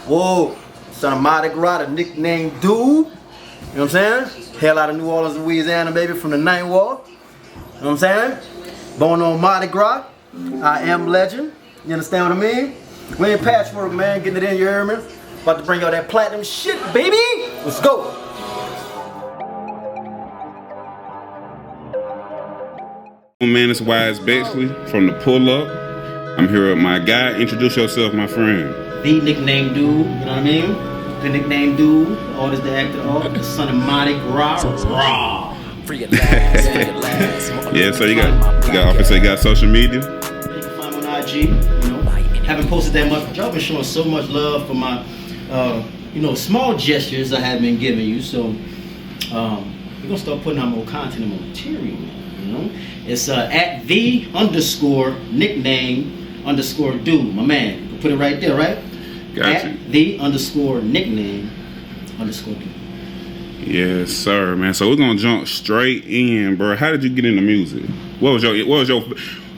Whoa, son of Mardi Gras, the nickname Dude. You know what I'm saying? Hell out of New Orleans, Louisiana, baby, from the Ninth Ward. You know what I'm saying? Born on Mardi Gras. I am legend. You understand what I mean? We in Patchwerk, man, getting it in, you hear me? About to bring y'all that platinum shit, baby. Let's go. Man, it's BExley from the Pullup. I'm here with my guy. Introduce yourself, my friend. The nickname Dude, you know what I mean? The nickname Dude, the artist, the actor, the son of Mardi Gras. Raw. Yeah, so you got social media. You can find me on IG. You know, haven't posted that much, but y'all been showing so much love for my, small gestures I have been giving you. So we're gonna start putting out more content and more material, man. You know, it's at @the_nickname_Dude, my man. You can put it right there, right? Gotcha. At @the_nickname_Dude. Yes, sir, man. So we're gonna jump straight in, bro. How did you get into music? What was your let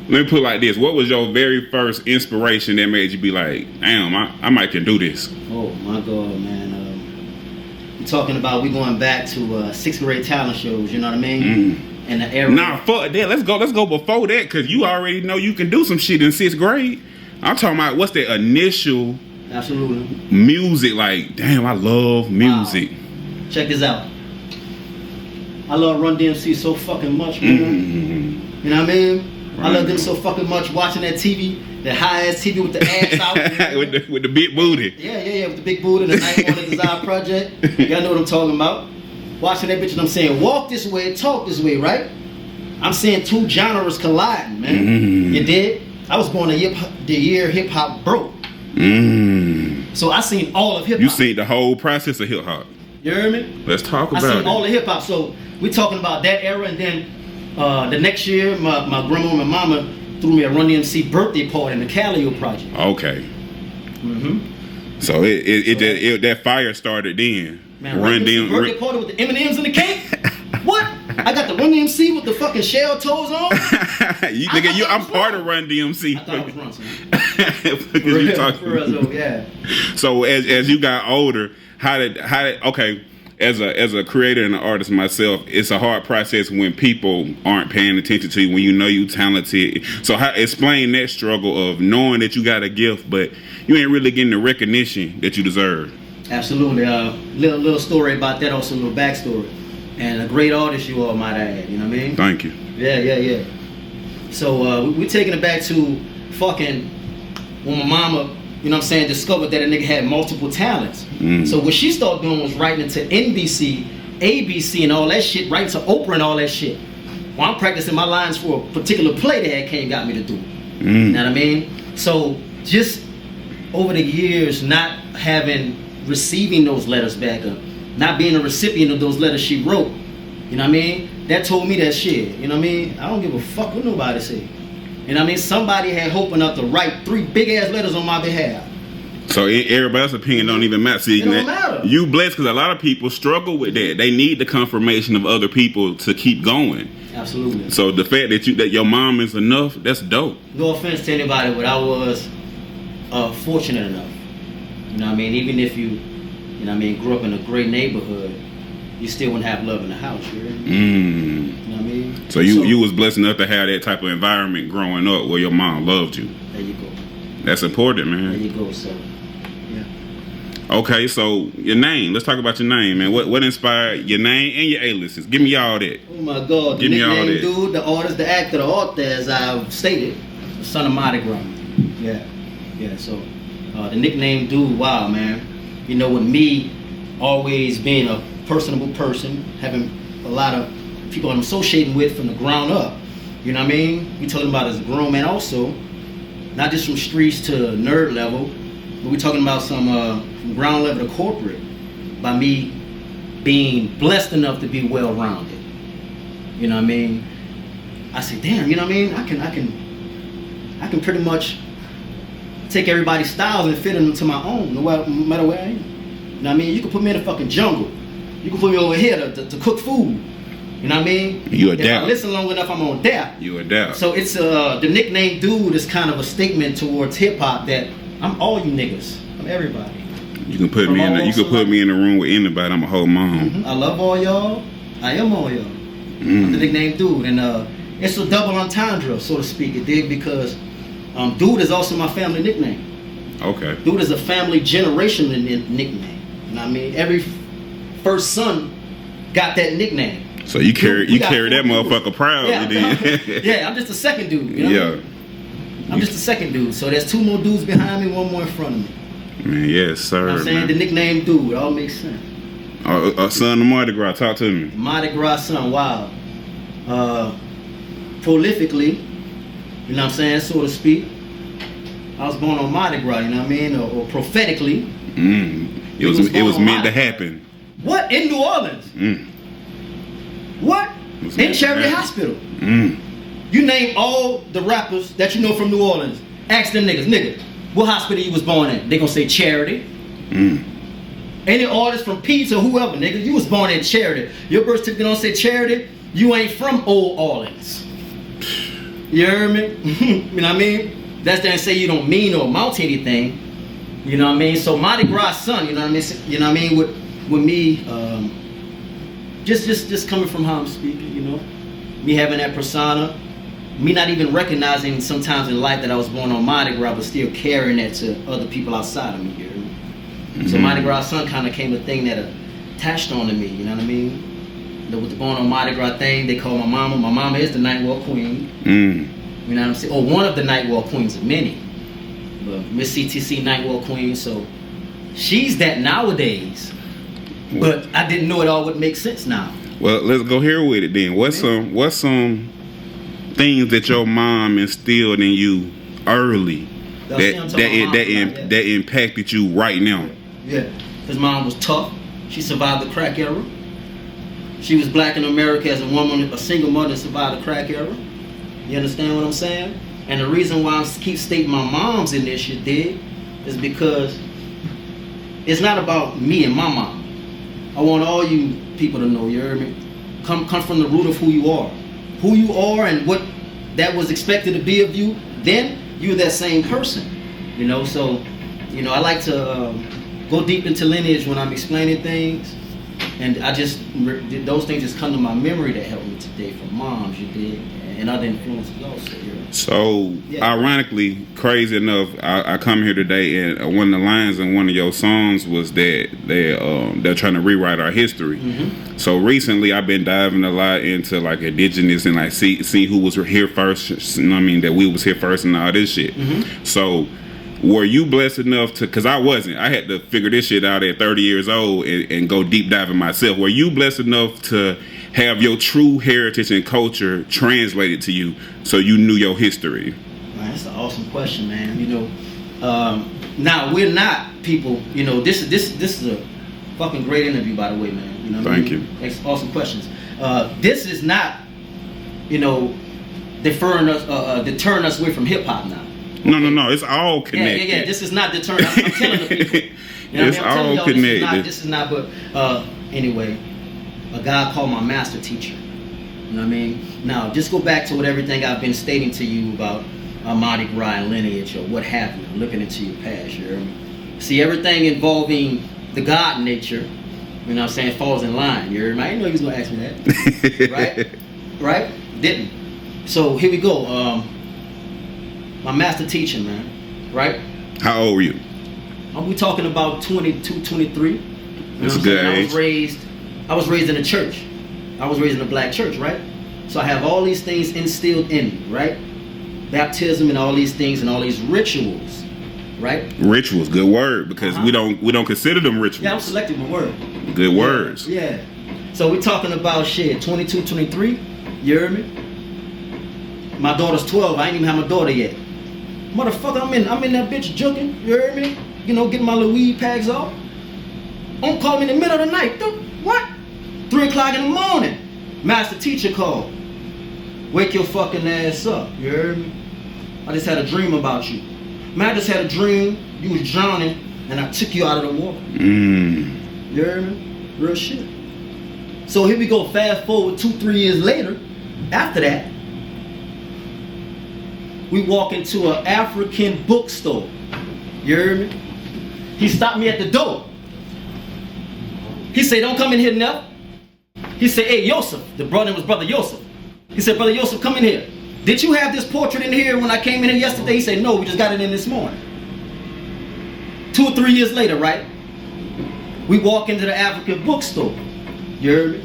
me put it like this. What was your very first inspiration that made you be like, damn, I might can do this? Oh my God, man. You're talking about we going back to 6th grade talent shows, you know what I mean? And the era. Nah, fuck that. Let's go before that, cause you already know you can do some shit in 6th grade. I'm talking about what's the initial music, like, damn, I love music. Wow. Check this out. I love Run DMC so fucking much, man. You know what I mean? I love them so fucking much, watching that TV, that high ass TV with the ass out. with the big booty. Yeah, with the big booty, the Night One Design Project. Y'all know what I'm talking about. Watching that bitch and I'm saying, walk this way, talk this way, right? I'm seeing two genres colliding, man. You did? I was born the year hip hop broke. So I seen all of hip hop. You seen the whole process of hip hop. You heard me? Let's talk about it. I seen all the hip hop. So we talking about that era, and then the next year, my grandma and my mama threw me a Run DMC birthday party in the Calio Project. Okay. So it that fire started then. Man, Run DMC birthday party with the M&Ms in the cake. What? I got the Run DMC with the fucking shell toes on. I'm part of Run DMC. I thought it was Run. Yeah. So as you got older, how did okay? As a creator and an artist myself, it's a hard process when people aren't paying attention to you, when you know you talented. So explain that struggle of knowing that you got a gift, but you ain't really getting the recognition that you deserve. Absolutely. Little story about that, also a little backstory. And a great artist you all, might add, you know what I mean? Thank you. Yeah. So we taking it back to fucking when my mama, you know what I'm saying, discovered that a nigga had multiple talents. So what she started doing was writing into NBC, ABC, and all that shit, writing to Oprah and all that shit. Well, I'm practicing my lines for a particular play that got me to do. You know what I mean? So just over the years, not receiving those letters back up, not being a recipient of those letters she wrote, you know what I mean? That told me that shit, you know what I mean? I don't give a fuck what nobody say. You know what I mean? Somebody had hope enough to write 3 big ass letters on my behalf. So everybody else's opinion don't even matter. See, it don't matter. You blessed because a lot of people struggle with that. They need the confirmation of other people to keep going. Absolutely. So the fact that your mom is enough, that's dope. No offense to anybody, but I was fortunate enough. You know what I mean? Even if you know what I mean, grew up in a great neighborhood, you still wouldn't have love in the house, you know what I mean? So you was blessed enough to have that type of environment growing up where your mom loved you. There you go. That's important, man. There you go, so yeah. Okay, so your name. Let's talk about your name, man. What inspired your name and your A-listers? Give me all that. Oh my God. Give me all that. Dude, the artist, the actor, the author, as I've stated, the son of Mardi Gras. Yeah. So the nickname Dude, wow, man. You know, with me always being a personable person, having a lot of people I'm associating with from the ground up, you know what I mean? We talking about as a grown man also, not just from streets to nerd level, but we talking about some from ground level to corporate, by me being blessed enough to be well-rounded. You know what I mean? I say, damn, you know what I mean? I can pretty much take everybody's styles and fit them to my own, no matter where I am. You know what I mean? You can put me in the fucking jungle. You can put me over here to cook food. You know what I mean? You adapt. If I listen long enough, I'm gonna adapt. You adapt. So it's the nickname Dude is kind of a statement towards hip hop that I'm all you niggas. I'm everybody. You can put me in. You can put me in the room with anybody. I'm a whole mom. I love all y'all. I am all y'all. I'm the nickname Dude, and it's a double entendre, so to speak. It did because Dude is also my family nickname. Okay. Dude is a family generation nickname. You know what I mean? Every first son got that nickname. So you carry that motherfucker proudly, then. Yeah, I'm just the second dude. You know I'm just the second dude. So there's 2 more dudes behind me, 1 more in front of me. Man, yes, sir. You know what I'm saying? Man. The nickname Dude, it all makes sense. Son of Mardi Gras, talk to me. Mardi Gras son, wow. Prolifically, you know what I'm saying, so to speak. I was born on Mardi Gras, you know what I mean? Or prophetically. It was meant to happen. What? In New Orleans? What? In Charity Hospital. You name all the rappers that you know from New Orleans. Ask them nigga, what hospital you was born in? They gonna say Charity. Any artist from P to whoever, nigga, you was born in Charity. Your birth certificate don't say Charity, you ain't from Old Orleans. You heard me? You know what I mean? That's to say you don't mean or amount to anything. You know what I mean? So Mardi Gras son, you know what I mean? You know what I mean? With me, just coming from how I'm speaking, you know? Me having that persona, me not even recognizing sometimes in life that I was born on Mardi Gras, but still carrying that to other people outside of me, you know? So Mardi Gras son kind of came a thing that attached on to me, you know what I mean? With the born on Mardi Gras thing, they call my mama. My mama is the Night Walk Queen. You know what I'm saying? Or one of the Night Walk Queens of many. But Miss CTC Night Walk Queen, so she's that nowadays. But I didn't know it all would make sense now. Well, let's go here with it then. What's some things that your mom instilled in you early that impacted you right now? Yeah, his mom was tough. She survived the crack era. She was black in America as a woman, a single mother, survived the crack era. You understand what I'm saying? And the reason why I keep stating my mom's initiative is because it's not about me and my mom. I want all you people to know, you heard me? Come from the root of who you are. Who you are and what that was expected to be of you, then you're that same person. You know, so, you know, I like to go deep into lineage when I'm explaining things. And those things just come to my memory that helped me today from moms, you did, and other influences also. So, ironically, crazy enough, I come here today, and one of the lines in one of your songs was that they're trying to rewrite our history. So recently, I've been diving a lot into like indigenous and like see who was here first. You know what I mean? That we was here first and all this shit. So, were you blessed enough to? Because I wasn't. I had to figure this shit out at 30 years old and go deep diving myself. Were you blessed enough to have your true heritage and culture translated to you so you knew your history? Man, that's an awesome question, man. You know, now we're not people. You know, this is a fucking great interview, by the way, man. You know, thank you. That's awesome questions. This is not, you know, deterring us away from hip hop now. No, it's all connected. Yeah. This is not deterring. I'm telling the people. You know it's all connected. This is not. But anyway. A guy called my master teacher. You know what I mean? Now, just go back to what everything I've been stating to you about Mardi Gras and lineage or what have you, looking into your past. You hear me? See, everything involving the God nature, you know what I'm saying, falls in line. You hear me? I didn't know he was going to ask me that. Right? Didn't. So, here we go. My master teacher, man. Right? How old were you? We talking about 22, 23. You know That's a good age. I was raised in a church. I was raised in a black church, right? So I have all these things instilled in me, right? Baptism and all these things and all these rituals, right? Rituals, good word, because we don't consider them rituals. Yeah, I'm selecting my word. Good words. Yeah. So we're talking about shit, 22, 23. You heard me? My daughter's 12. I ain't even have my daughter yet. Motherfucker, I'm in that bitch jugging. You heard me? You know, getting my little weed packs off. Don't call me in the middle of the night. What? 3 o'clock in the morning. Master teacher called. Wake your fucking ass up. You heard me? I just had a dream about you. Man, I just had a dream. You was drowning and I took you out of the water. You heard me? Real shit. So here we go. Fast forward 2-3 years later. After that, we walk into an African bookstore. You heard me? He stopped me at the door. He said, don't come in here now. He said, hey, Yosef. The brother was Brother Yosef. He said, Brother Yosef, come in here. Did you have this portrait in here when I came in here yesterday? He said, no, we just got it in this morning. 2 or 3 years later, right? We walk into the African bookstore. You heard me?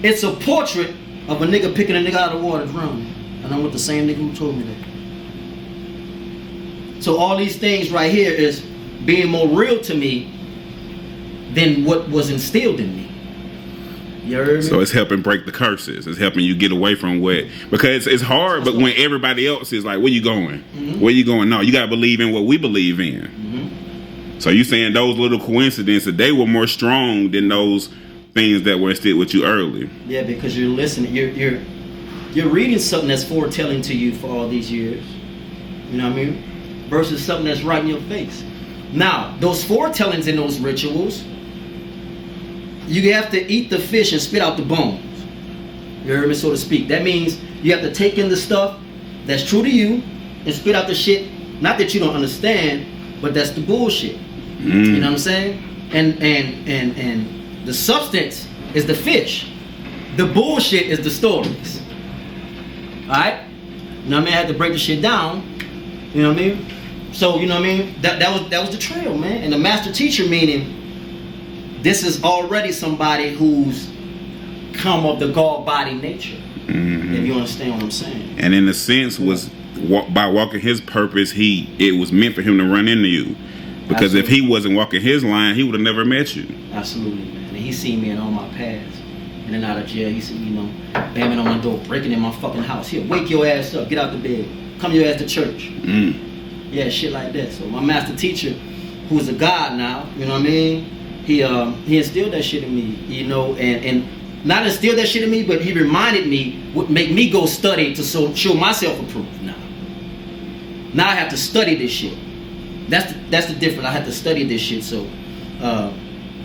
It's a portrait of a nigga picking a nigga out of the water drowning. And I'm with the same nigga who told me that. So all these things right here is being more real to me than what was instilled in me. You heard me? So it's helping break the curses. It's helping you get away from what, because it's hard. But when everybody else is like, "Where you going? Where you going?" No, you gotta believe in what we believe in. So you saying those little coincidences, they were more strong than those things that were instilled with you early. Yeah, because you're listening. You're reading something that's foretelling to you for all these years. You know what I mean? Versus something that's right in your face. Now, those foretellings and those rituals, you have to eat the fish and spit out the bones. You heard me, so to speak. That means you have to take in the stuff that's true to you and spit out the shit, not that you don't understand, but that's the bullshit. You know what I'm saying? And the substance is the fish. The bullshit is the stories. Alright? You know what I mean? I had to break the shit down. You know what I mean? So, you know what I mean? That was the trail, man. And the master teacher, meaning this is already somebody who's come of the God body nature. If you understand what I'm saying. And in a sense, was by walking his purpose, it was meant for him to run into you. Because if he wasn't walking his line, he would have never met you. Absolutely, man. And he seen me in all my paths. In and out of jail. He said, you know, banging on my door, breaking in my fucking house. Here, wake your ass up, get out the bed. Come your ass to church. Yeah, shit like that. So my master teacher, who's a God now, you know what I mean? He instilled that shit in me, you know, and not instilled that shit in me, but he reminded me, would make me go study to show myself approved now. Now I have to study this shit. That's the difference. I have to study this shit. So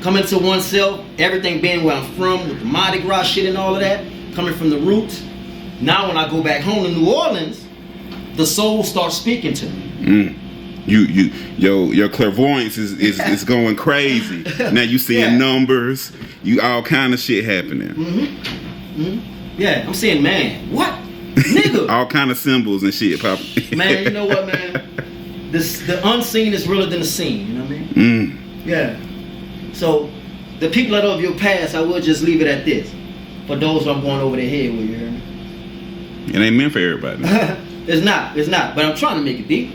coming to oneself, everything being where I'm from, with the Mardi Gras shit and all of that, coming from the roots. Now when I go back home to New Orleans, the soul starts speaking to me. Your clairvoyance is going crazy. Now you seeing numbers, you all kind of shit happening. Yeah, I'm saying, man, what? Nigga. All kind of symbols and shit popping. Man, you know what, man? The unseen is realer than the seen, you know what I mean? Yeah. So, the people that are of your past, I would just leave it at this. For those I'm going over their head with, you hear me? It ain't meant for everybody. It's not. But I'm trying to make it deep.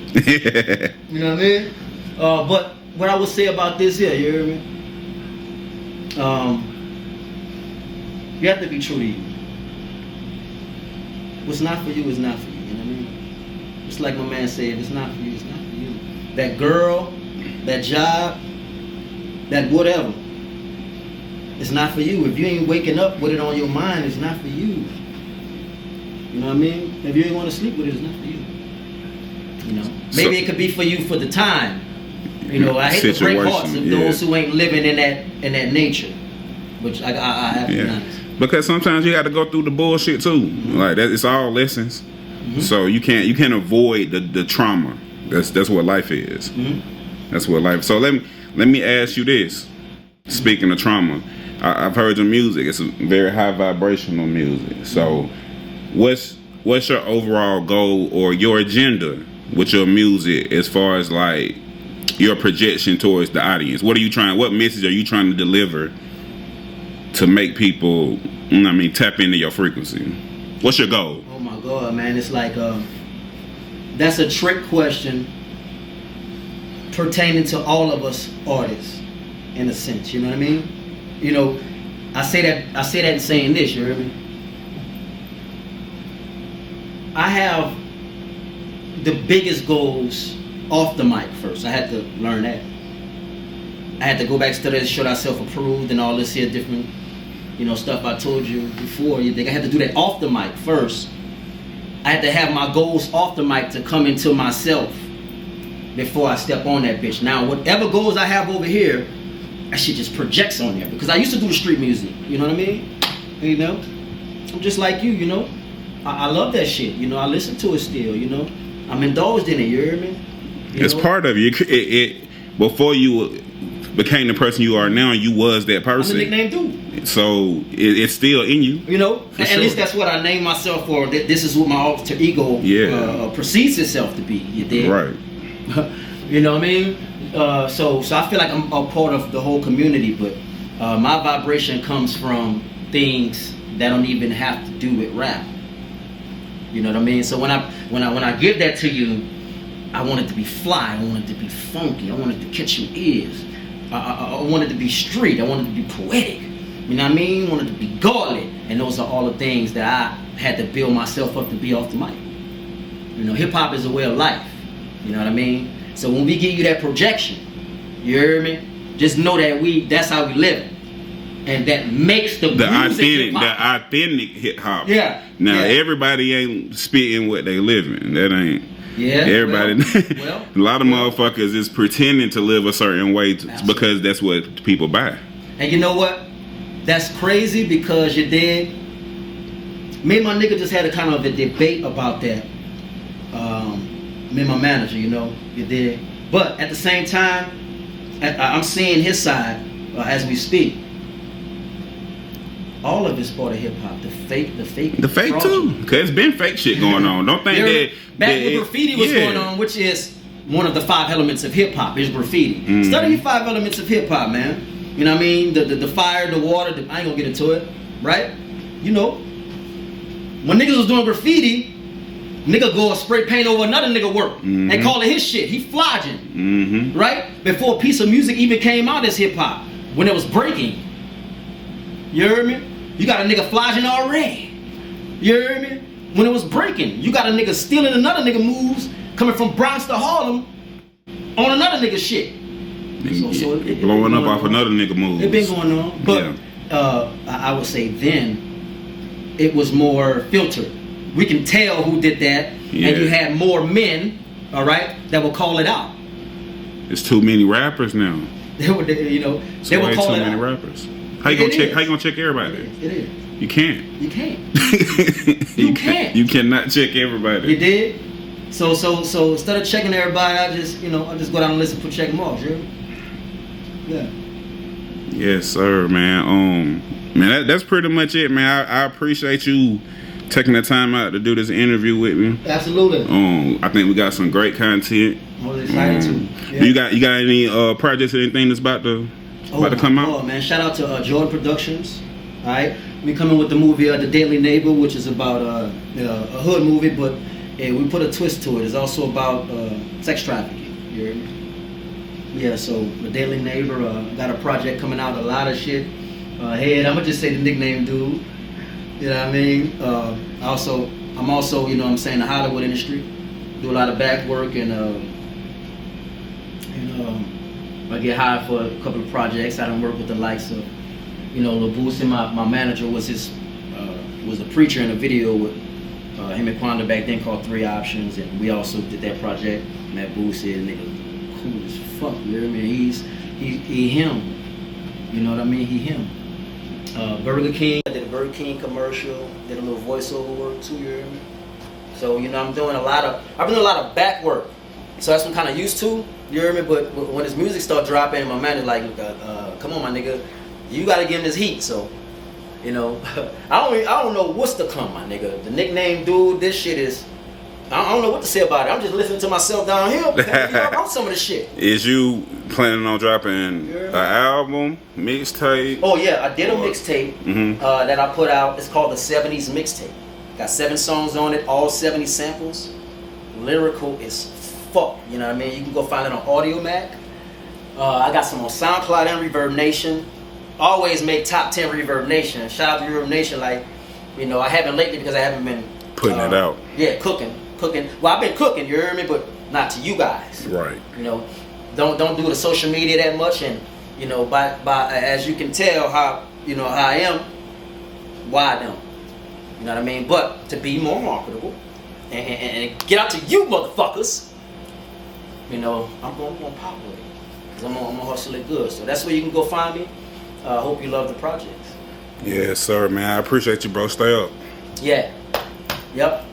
You know what I mean? But what I would say about this here, you hear me? You have to be true to you. What's not for you is not for you, you know what I mean? It's like my man said, if it's not for you, it's not for you. That girl, that job, that whatever, it's not for you. If you ain't waking up with it on your mind, it's not for you. You know what I mean? If you ain't want to sleep with it, it's not for you. You know? Maybe it could be for you for the time. You know, I hate to break hearts of those who ain't living in that nature. Which I have to be honest. Because sometimes you got to go through the bullshit too. Like that, it's all lessons. So you can't avoid the trauma. That's what life is. That's what life. So let me ask you this. Speaking of trauma, I've heard your music. It's a very high vibrational music. So what's your overall goal or your agenda with your music as far as like your projection towards the audience? What message are you trying to deliver to make people, tap into your frequency? What's your goal? Oh my God, man, it's like that's a trick question pertaining to all of us artists, in a sense. You know what I mean? You know, I say that in saying this. You hear me? I have the biggest goals off the mic first. I had to learn that. I had to go back, study, show thyself approved and all this here different, stuff I told you before. You think I had to do that off the mic first. I had to have my goals off the mic to come into myself before I step on that bitch. Now, whatever goals I have over here, that shit just projects on there. Because I used to do the street music, you know what I mean? I'm just like you, I love that shit, I listen to it still, I'm indulged in it, you hear me? It's part of you. Before you became the person you are now, you was that person. I'm the nickname dude. So it's still in you. You know, at least that's what I named myself for. This is what my alter ego perceives itself to be. You dig? Right. You know what I mean? So I feel like I'm a part of the whole community, but my vibration comes from things that don't even have to do with rap. You know what I mean? So when I give that to you, I want it to be fly. I want it to be funky. I want it to catch your ears. I want it to be street. I want it to be poetic. You know what I mean? I want it to be godly. And those are all the things that I had to build myself up to be off the mic. You know, hip hop is a way of life. You know what I mean? So when we give you that projection, you hear me? Just know that that's how we live. And that makes the authentic hip hop. Yeah. Now everybody ain't spitting what they living. That ain't. Yeah. Everybody. Well, a lot of motherfuckers is pretending to live a certain way because that's what people buy. And you know what? That's crazy because you dig. Me and my nigga just had a kind of a debate about that. Me and my manager, you know, you dig. But at the same time, I'm seeing his side as we speak. All of it's part of hip hop. The fake too. Cause it's been fake shit going on. Don't think that back when graffiti was going on, which is one of the 5 elements of hip hop, is graffiti. Study the 5 elements of hip hop, man. You know what I mean? The fire, the water. I ain't gonna get into it, right? You know, when niggas was doing graffiti, nigga go spray paint over another nigga work and call it his shit. He flogging, right? Before a piece of music even came out as hip hop, when it was breaking. You heard me? You got a nigga flogging already. You heard me? When it was breaking, you got a nigga stealing another nigga moves coming from Bronx to Harlem on another nigga shit. So it blowing up off another nigga moves. It been going on, but I would say then it was more filtered. We can tell who did that, and you had more men, all right, that will call it out. There's too many rappers now. They would call it out. Too many rappers. How you gonna check everybody? It is. You can't. You can't. You can't. You cannot check everybody. You did. So instead of checking everybody, I just go down the list and check them off. Sure. Yeah. Yes, sir, man. Man, that's pretty much it, man. I appreciate you taking the time out to do this interview with me. Absolutely. I think we got some great content. I was excited too. Yeah. You got any projects or anything that's about to come out? Oh man, shout out to Jordan Productions. All right, we coming with the movie The Daily Neighbor, which is about a hood movie, but we put a twist to it. It's also about sex trafficking. You hear me? Yeah, so The Daily Neighbor got a project coming out, a lot of shit ahead. I'm gonna just say the nickname dude. You know what I mean? I'm also, you know what I'm saying, the Hollywood industry. Do a lot of back work and I get hired for a couple of projects. I done work with the likes of, you know, Lil Boosie. My manager was a preacher in a video with him and Quanda back then called 3 Options, and we also did that project. Matt Boosie, a nigga cool as fuck. You know what I mean? He him. You know what I mean? He him. Burger King. I did a Burger King commercial. Did a little voiceover work too. You hear me? So you know I've been doing a lot of back work. So that's what I'm kind of used to. You hear me? But when his music start dropping, my manager like, come on, my nigga, you gotta give him this heat. So, you know, I don't know what's to come, my nigga. The nickname dude, this shit is, I don't know what to say about it. I'm just listening to myself down here. I'm some of the shit. Is you planning on dropping an album, mixtape? Oh yeah, I did a mixtape that I put out. It's called the 70s Mixtape. Got 7 songs on it, all 70 samples. Lyrical as fuck, you know what I mean? You can go find it on Audio Mac. I got some on SoundCloud and Reverb Nation. Always make top 10 Reverb Nation. Shout out to Reverb Nation. Like, you know, I haven't lately because I haven't been putting it out. Yeah, cooking. Well, I've been cooking, you hear me, but not to you guys. Right. You know, don't do the social media that much, and you know, by as you can tell how I am, why I don't. You know what I mean? But to be more marketable and get out to you motherfuckers, you know, I'm gonna pop with it. Cause I'm gonna hustle it good. So that's where you can go find me. Hope you love the projects. Yes, sir, man. I appreciate you, bro. Stay up. Yeah. Yep.